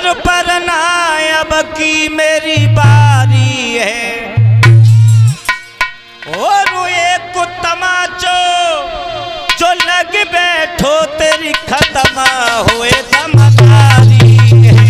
और पर नायब की मेरी बारी है और एक तमाचो जो लग बैठो तेरी खत्म हुए दमदारी है।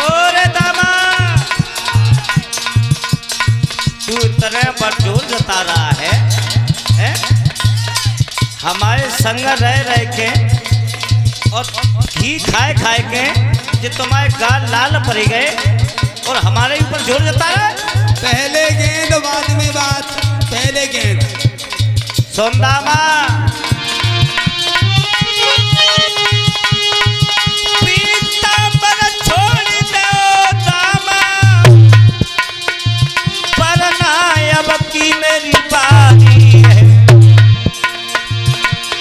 और दामा तू इतने पर जोर जता रहा है? हमारे संग रह के और घी खाए के जो तुम्हारे गाल लाल पड़ गए और हमारे ऊपर जोर जता रहा है। पहले गेंद बाद में बात, पहले गेंद। सोंदामा पीतांबर छोड़ दो दामा, पर नायब की मेरी बारी है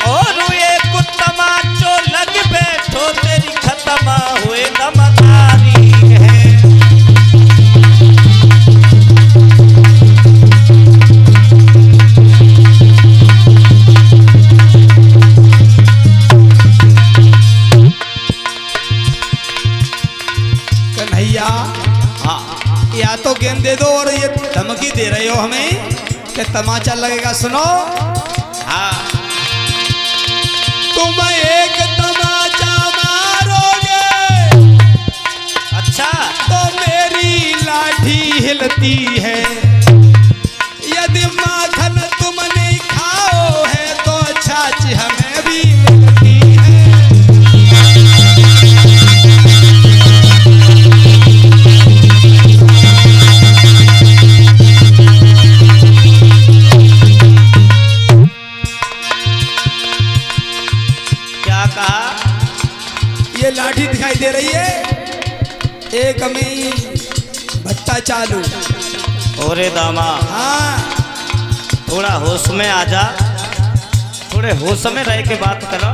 और एक तमाचो लग बैठो तेरी खत्म हुए दमदारी है। कन्हैया हाँ या तो गेंद दे दो और ये धमकी दे रहे हो हमें कि तमाचा लगेगा। सुनो, हाँ तुम एक तमाचा मारोगे अच्छा तो मेरी लाठी हिलती है, यदि माखन तुम नहीं खाओ है तो छाछ हमें भी मिलती है। क्या कहा? ये लाठी दिखाई दे रही है, एक में भट्टा चालू। ओरे दामा हाँ थोड़ा होश में आ जा, थोड़े होश में रह के बात करो।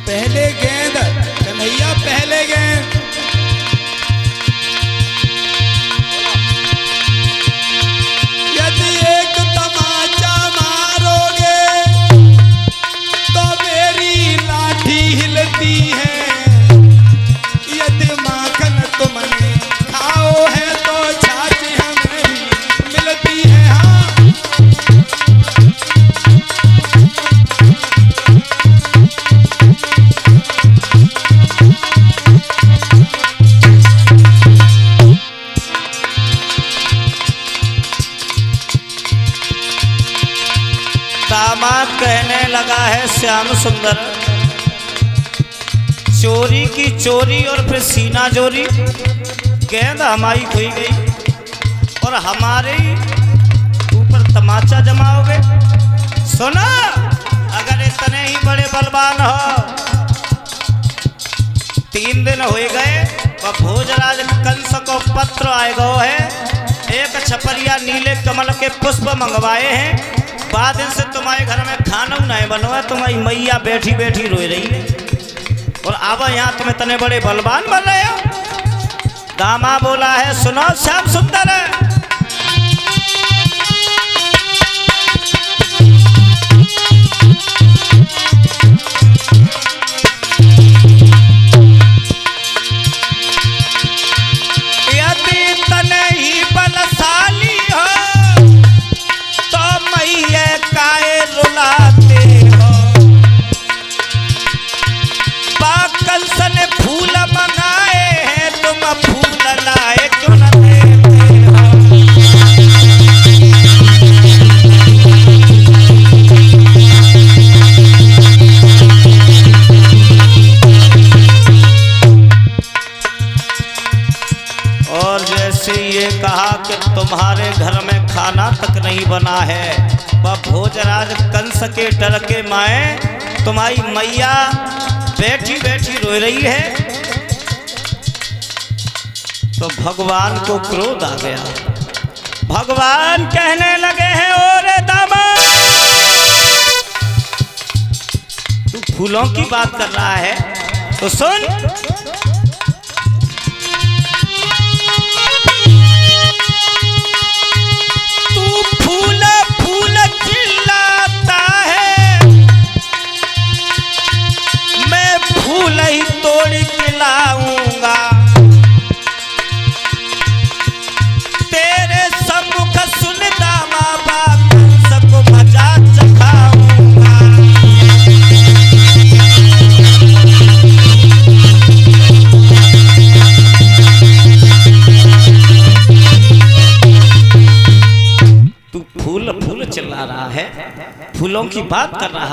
पहले गेंद कन्हैया, पहले गेंद। यदि एक तमाचा मारोगे तो मेरी लाठी हिलती है, यदि माखन तुमने खाओ है तो छाछ हमें भी मिलती है। हाँ दामाद कहने लगा है श्याम सुंदर, चोरी की चोरी और फिर सीना जोरी, गेंद हमारी खोई गई और हमारे ऊपर तमाचा जमाओगे। सुना, अगर इतने ही बड़े बलवान हो, 3 दिन हो गए वह भोजराज कंस को पत्र आए गो है, एक छपरिया नीले कमल के पुष्प मंगवाए हैं, बाद दिन से तुम्हारे घर में खाना नहीं बनवा, तुम्हारी मैया बैठी बैठी रोई रही है और आवा यहाँ तुम इतने बड़े बलवान बन रहे हो। दामा बोला है सुनो श्याम सुंदर, यदि तने ही बलशाली हो तो मैया काहे रुलाते हो, कंस ने फूल मंगाए हैं तुम फूल लाए क्यों न देते हो। और जैसे ये कहा कि तुम्हारे घर में खाना तक नहीं बना है, वह भोजराज कंस के डर के माए तुम्हारी मैया बैठी बैठी रो रही है, तो भगवान को क्रोध आ गया। भगवान कहने लगे हैं और दामा तू फूलों की बात कर रहा है तो सुन, फूलों की बात कर रहा है।